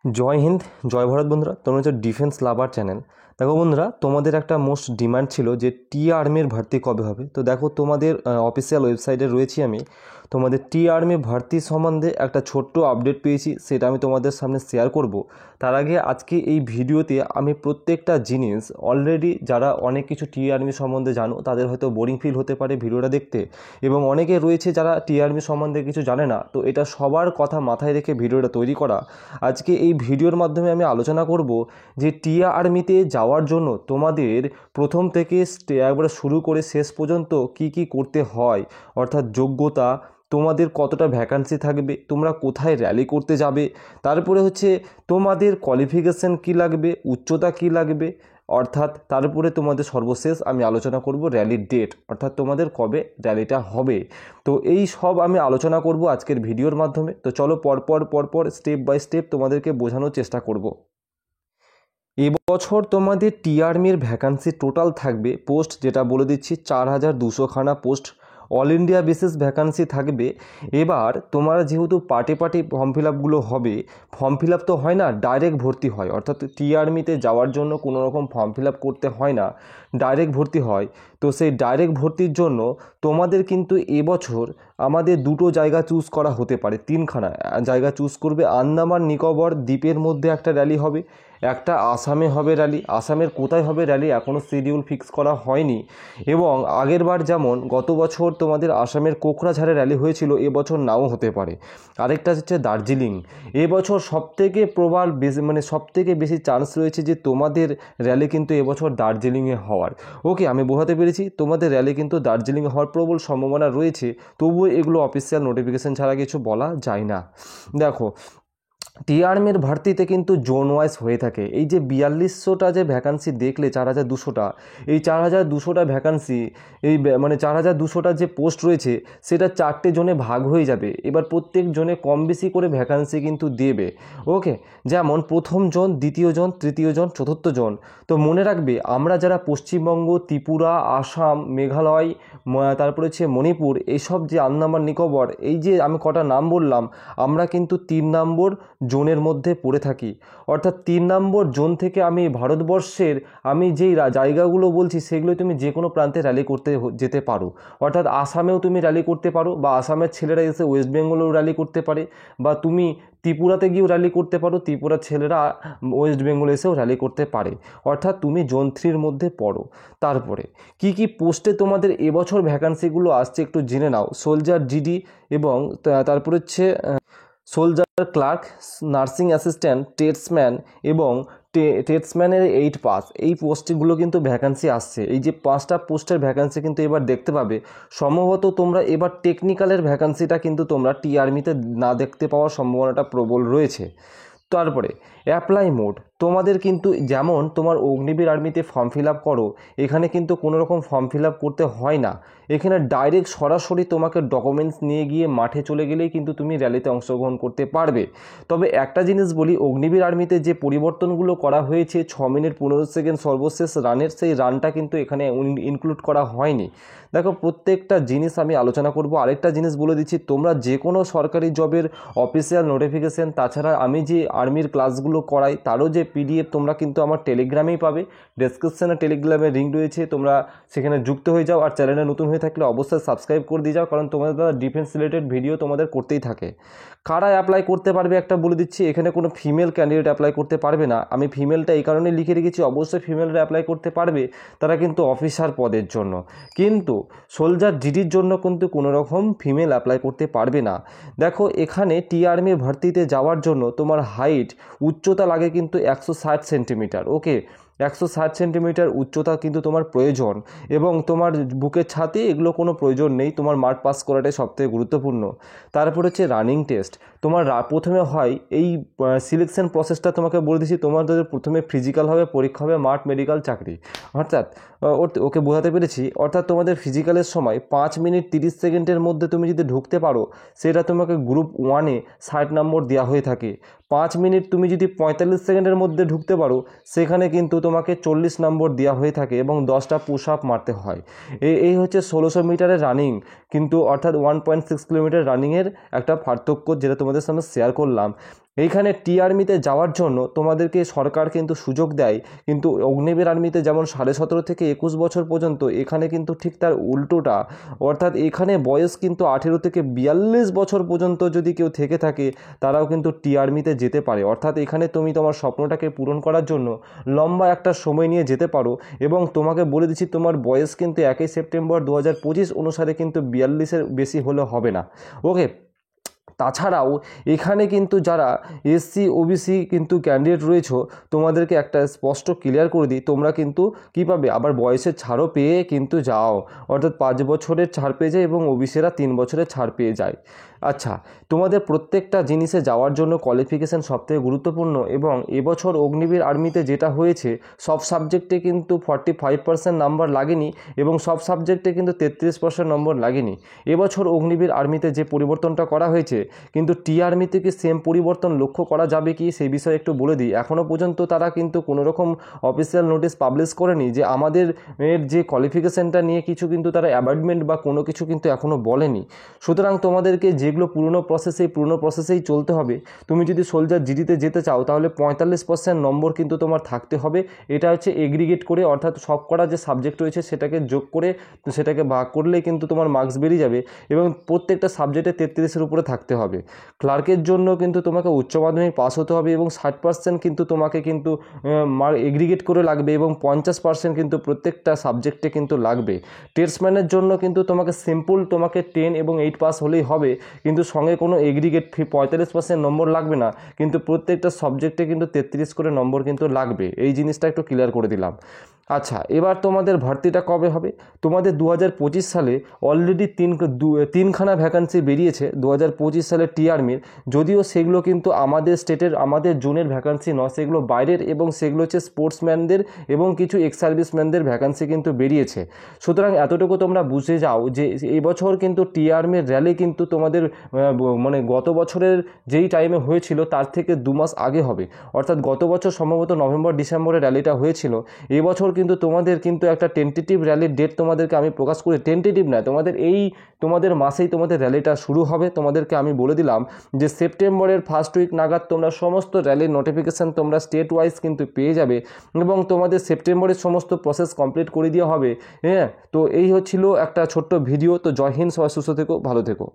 জয় হিন্দ, জয় ভারত বন্ধুরা। তোমরা হচ্ছে ডিফেন্স লাভার চ্যানেল। দেখো বন্ধুরা, তোমাদের একটা মোস্ট ডিমান্ড ছিল যে টি আর্মির ভর্তি কবে হবে। তো দেখো, তোমাদের অফিসিয়াল ওয়েবসাইটে রয়েছি আমি। তোমাদের টি আর্মি ভর্তি সম্বন্ধে একটা ছোট্ট আপডেট পেয়েছি, সেটা আমি তোমাদের সামনে শেয়ার করব। তার আগে আজকে এই ভিডিওতে আমি প্রত্যেকটা জিনিস অলরেডি যারা অনেক কিছু টি আর্মি সম্বন্ধে জানো তাদের হয়তো বোরিং ফিল হতে পারে ভিডিওটা দেখতে, এবং অনেকে রয়েছে যারা টি আর্মি সম্বন্ধে কিছু জানে না। তো এটা সবার কথা মাথায় রেখে ভিডিওটা তৈরি করা। আজকে এই ভিডিওর মাধ্যমে আমি আলোচনা করব যে টি আর্মিতে যাওয়ার জন্য তোমাদের প্রথম থেকে একবারে শুরু করে শেষ পর্যন্ত কি কি করতে হয়, অর্থাৎ যোগ্যতা, তোমাদের কতটা ভ্যাকান্সি থাকবে, তোমরা কোথায় র্যালি করতে যাবে, তারপরে হচ্ছে তোমাদের কোয়ালিফিকেশান কী লাগবে, উচ্চতা কী লাগবে, অর্থাৎ তারপরে তোমাদের সর্বশেষ আমি আলোচনা করব র্যালির ডেট, অর্থাৎ তোমাদের কবে র্যালিটা হবে। তো এই সব আমি আলোচনা করব আজকের ভিডিওর মাধ্যমে। তো চলো পরপর স্টেপ বাই স্টেপ তোমাদেরকে বোঝানোর চেষ্টা করব। এবছর তোমাদের টি আর্মির ভ্যাকান্সি টোটাল থাকবে পোস্ট, যেটা বলে দিচ্ছি, 4200খানা post all India basis vacancy থাকবে। এবার তোমার যেহেতু পার্টি ফর্ম ফিল আপগুলো হবে, ফর্ম ফিল আপ তো হয় না, ডাইরেক্ট ভর্তি হয়, অর্থাৎ টি আর্মিতে যাওয়ার জন্য কোনো রকম ফর্ম ফিল আপ করতে হয় না, ডাইরেক্ট ভর্তি হয়। তো সেই ডাইরেক্ট ভর্তির জন্য তোমাদের কিন্তু এবছর আমাদের দুটো জায়গা চুজ করা হতে পারে, তিনখানা জায়গা চুজ করবে। আন্দামান নিকোবর দ্বীপের মধ্যে একটা র্যালি হবে, একটা আসামে হবে র্যালি। আসামের কোথায় হবে র্যালি এখনও শিডিউল ফিক্স করা হয়নি। এবং আগেরবার যেমন গত বছর তোমাদের আসামের কোকরাঝাড়ে র্যালি হয়েছিল, এবছর নাও হতে পারে। আরেকটা হচ্ছে দার্জিলিং। এবছর সবথেকে প্রবল সবথেকে বেশি চান্স রয়েছে যে তোমাদের র্যালি কিন্তু এবছর দার্জিলিংয়ে হওয়ার। ওকে, আমি বোঝাতে পেরেছি, তোমাদের র্যালি কিন্তু দার্জিলিংয়ে হওয়ার প্রবল সম্ভাবনা রয়েছে। তবুও এগুলো অফিসিয়াল নোটিফিকেশান ছাড়া কিছু বলা যায় না। দেখো, টি আর্মির ভর্তিতে কিন্তু জোন ওয়াইজ হয়ে থাকে। এই যে 4200টা যে ভ্যাকান্সি দেখলে, 4200টা, এই 4200টা ভ্যাকান্সি, এই 4200টা যে পোস্ট রয়েছে সেটা 4টে জোনে ভাগ হয়ে যাবে। এবার প্রত্যেক জোনে কম বেশি করে ভ্যাকান্সি কিন্তু দেবে। ওকে, যেমন প্রথম জোন, দ্বিতীয় জোন, তৃতীয় জোন, চতুর্থ জোন। তো মনে রাখবে, আমরা যারা পশ্চিমবঙ্গ, ত্রিপুরা, আসাম, মেঘালয়, তারপরে হচ্ছে মণিপুর, এইসব যে আন্দামান নিকোবর, এই যে আমি কটা নাম বললাম, আমরা কিন্তু 3 নম্বর জোনের মধ্যে পড়ে থাকি। অর্থাৎ 3 নম্বর জোন থেকে আমি ভারতবর্ষের আমি যেই জায়গাগুলো বলছি সেগুলো তুমি যে কোনো প্রান্তে র্যালি করতে যেতে পারো। অর্থাৎ আসামেও তুমি র্যালি করতে পারো, বা আসামের ছেলেরা এসে ওয়েস্ট বেঙ্গলেও র্যালি করতে পারে, বা তুমি ত্রিপুরাতে গিয়েও র্যালি করতে পারো, ত্রিপুরার ছেলেরা ওয়েস্ট বেঙ্গলে এসেও র্যালি করতে পারে। অর্থাৎ তুমি জোন 3-র মধ্যে পড়ো। তারপরে কি কি পোস্টে তোমাদের এবছর ভ্যাকান্সিগুলো আসছে একটু জেনে নাও। সোলজার জিডি, এবং তারপরে হচ্ছে soldier clerk, nursing assistant, tradesman, এবং টেটসম্যানের 8 পাস, এই পোস্টগুলো কিন্তু ভ্যাকান্সি আসছে। এই যে 5টা পোস্টের ভ্যাকান্সি কিন্তু এবার দেখতে পাবে। সম্ভবত তোমরা এবার টেকনিক্যালের ভ্যাকান্সিটা কিন্তু তোমরা টি আর্মিতে না দেখতে পাওয়ার সম্ভাবনাটা প্রবল রয়েছে। তারপরে অ্যাপ্লাই মোড, তোমাদের কিন্তু যেমন তোমার অগ্নিবীর আর্মিতে ফর্ম ফিল আপ করো, এখানে কিন্তু কোনো রকম ফর্ম ফিল আপ করতে হয় না। এখানে ডাইরেক্ট সরাসরি তোমাকে ডকুমেন্টস নিয়ে গিয়ে মাঠে চলে গেলেই কিন্তু তুমি র্যালিতে অংশগ্রহণ করতে পারবে। তবে একটা জিনিস বলি, অগ্নিবীর আর্মিতে যে পরিবর্তনগুলো করা হয়েছে, 6 মিনিট 15 সেকেন্ড সর্বশেষ রানের, সেই রানটা কিন্তু এখানে ইনক্লুড করা হয়নি। দেখো, প্রত্যেকটা জিনিস আমি আলোচনা করব। আরেকটা জিনিস বলে দিচ্ছি, তোমরা যে কোনো সরকারি জবের অফিসিয়াল নোটিফিকেশান, তাছাড়া আমি যে আর্মির ক্লাসগুলো করাই তারও যে পিডিএফ তোমরা কিন্তু আমার টেলিগ্রামেই পাবে। ডেসক্রিপশানে টেলিগ্রামের লিঙ্ক রয়েছে, তোমরা সেখানে যুক্ত হয়ে যাও। আর চ্যানেলে নতুন হয়ে থাকলে অবশ্যই সাবস্ক্রাইব করে দিয়ে যাও, কারণ তোমাদের দ্বারা ডিফেন্স রিলেটেড ভিডিও তোমাদের করতেই থাকে। কারা অ্যাপ্লাই করতে পারবে একটা বলে দিচ্ছি, এখানে কোনো ফিমেল ক্যান্ডিডেট অ্যাপ্লাই করতে পারবে না। আমি ফিমেলটা এই কারণে লিখে রেখেছি, অবশ্যই ফিমেলরা অ্যাপ্লাই করতে পারবে, তারা কিন্তু অফিসার পদের জন্য। কিন্তু সোলজার জিডির জন্য কিন্তু কোনো রকম ফিমেল অ্যাপ্লাই করতে পারবে না। দেখো, এখানে টি আর্মির ভর্তিতে যাওয়ার জন্য তোমার হাইট, উচ্চতা লাগে কিন্তু 160 সেন্টিমিটার। ওকে, 160 সেন্টিমিটার উচ্চতা কিন্তু তোমার প্রয়োজন, এবং তোমার বুকের ছাতি এগুলো কোনো প্রয়োজন নেই, তোমার মাঠ পাস করাটাই সবথেকে গুরুত্বপূর্ণ। তারপর হচ্ছে রানিং টেস্ট। তোমার প্রথমে হয় এই সিলেকশন প্রসেসটা তোমাকে বলে দিচ্ছি, তোমাদের প্রথমে ফিজিক্যাল হবে, পরীক্ষা হবে, মাঠ, মেডিকেল, চাকরি। অর্থাৎ ওকে বোঝাতে পেরেছি। অর্থাৎ তোমাদের ফিজিক্যালের সময় 5 মিনিট 30 সেকেন্ডের মধ্যে তুমি যদি ঢুকতে পারো, সেটা তোমাকে গ্রুপ 1-এ 60 নম্বর দেওয়া হয়ে থাকে। 5 মিনিট তুমি যদি 45 সেকেন্ডের মধ্যে ঢুকতে পারো, সেখানে কিন্তু তোমাকে 40 নম্বর দেওয়া হয়ে থাকে, এবং 10টা পুশ আপ মারতে হয়। এই হচ্ছে 1600 মিটারের রানিং, কিন্তু অর্থাৎ 1.6 কিলোমিটার রানিংয়ের একটা পার্থক্য, যেটা তোমাদের সামনে শেয়ার করলাম। এইখানে টি আর্মিতে যাওয়ার জন্য তোমাদেরকে সরকার কিন্তু সুযোগ দেয়, কিন্তু অগ্নিবীর আর্মিতে যেমন 17.5 থেকে 21 বছর পর্যন্ত, এখানে কিন্তু ঠিক তার উল্টোটা, অর্থাৎ এখানে বয়স কিন্তু 18 থেকে 42 বছর পর্যন্ত যদি কেউ থেকে থাকে তারাও কিন্তু টি আর্মিতে যেতে পারে। অর্থাৎ এখানে তুমি তোমার স্বপ্নটাকে পূরণ করার জন্য লম্বা একটা সময় নিয়ে যেতে পারো। এবং তোমাকে বলে দিচ্ছি, তোমার বয়স কিন্তু 1 সেপ্টেম্বর 2025 অনুসারে কিন্তু 42-এর বেশি হলে হবে না। ওকে, তাছাড়াও এখানে কিন্তু যারা এসসি ওবিসি কিন্তু ক্যান্ডিডেট রয়েছে, তোমাদেরকে একটা স্পষ্ট ক্লিয়ার করে দিই, তোমরা কিন্তু কী পাবে, আবার বয়সের ছাড়ও পেয়ে কিন্তু যাও, অর্থাৎ 5 বছরের ছাড় পেয়ে যায় এবং ওবিসিরা 3 বছরের ছাড় পেয়ে যায়। আচ্ছা, তোমাদের প্রত্যেকটা জিনিসে যাওয়ার জন্য কোয়ালিফিকেশান সবথেকে গুরুত্বপূর্ণ। এবং এবছর অগ্নিবীর আর্মিতে যেটা হয়েছে, সব সাবজেক্টে কিন্তু 45% নাম্বার লাগেনি এবং সব সাবজেক্টে কিন্তু 33% নম্বর লাগেনি। এবছর অগ্নিবীর আর্মিতে যে পরিবর্তনটা করা হয়েছে, কিন্তু টি আর্মিতে কি সেম পরিবর্তন লক্ষ্য করা যাবে কি সেই বিষয়ে একটু বলে দিই। এখনও পর্যন্ত তারা কিন্তু কোনোরকম অফিসিয়াল নোটিশ পাবলিশ করেনি যে আমাদের যে কোয়ালিফিকেশানটা নিয়ে কিছু কিন্তু তারা অ্যাবার্টমেন্ট বা কোনো কিছু কিন্তু এখনও বলেনি। সুতরাং তোমাদেরকে যেগুলো পুরনো প্রসেস, এই পুরনো প্রসেসেই চলতে হবে। তুমি যদি সোলজার জিডিতে যেতে চাও তাহলে 45% নম্বর কিন্তু তোমার থাকতে হবে। এটা হচ্ছে এগ্রিগেট করে, অর্থাৎ সব করা যে সাবজেক্ট রয়েছে সেটাকে যোগ করে সেটাকে ভাগ করলেই কিন্তু তোমার মার্কস বেরিয়ে যাবে এবং প্রত্যেকটা সাবজেক্টে 33-এর উপরে থাকতে হবে। ক্লার্কের জন্য কিন্তু তোমাকে উচ্চ মাধ্যমিক পাস হতে হবে এবং 60% কিন্তু তোমাকে কিন্তু এগ্রিগেট করে লাগবে এবং 50% কিন্তু প্রত্যেকটা সাবজেক্টে কিন্তু লাগবে। ট্রেডসম্যানের জন্য কিন্তু তোমাকে সিম্পল তোমাকে 10 এবং 8 পাস হলেই হবে, কিন্তু সঙ্গে কোনো এগ্রিগেট 45% নম্বর লাগবে না, কিন্তু প্রত্যেকটা সাবজেক্টে কিন্তু 33 করে নম্বর কিন্তু লাগবে। এই জিনিসটা একটু ক্লিয়ার করে দিলাম। আচ্ছা, এবার তোমাদের ভর্তিটা কবে হবে? তোমাদের 2025 সালে অলরেডি তিনখানা ভ্যাকান্সি বেরিয়েছে 2025 সালে টি আর্মির, যদিও সেগুলো কিন্তু আমাদের স্টেটের আমাদের জোনের ভ্যাকান্সি নয়, সেগুলো বাইরের এবং সেগুলো হচ্ছে স্পোর্টসম্যানদের এবং কিছু এক্স সার্ভিসম্যানদের ভ্যাকান্সি কিন্তু বেরিয়েছে। সুতরাং এতটুকু তোমরা বুঝে যাও যে এই বছর কিন্তু টি আর্মির র্যালি কিন্তু তোমাদের মানে গত বছরের যেই টাইমে হয়েছিল তার থেকে 2 মাস আগে হবে। অর্থাৎ গত বছর সম্ভবত নভেম্বর ডিসেম্বরে র্যালিটা হয়েছিল, এবছর কিন্তু তোমাদের কিন্তু একটা টেন্টেটিভ র্যালির ডেট তোমাদেরকে আমি প্রকাশ করি, টেন্টেটিভ না, তোমাদের মাসেই তোমাদের র্যালিটা শুরু হবে। তোমাদেরকে আমি বলে দিলাম যে সেপ্টেম্বরের ফার্স্ট উইক নাগাদ তোমরা সমস্ত র্যালির নোটিফিকেশান তোমরা স্টেট ওয়াইজ কিন্তু পেয়ে যাবে এবং তোমাদের সেপ্টেম্বরের সমস্ত প্রসেস কমপ্লিট করে দেওয়া হবে। হ্যাঁ, তো এই হচ্ছিল একটা ছোট্ট ভিডিও। তো জয় হিন্দ, সবাই সুস্থ থেকো, ভালো থেকো।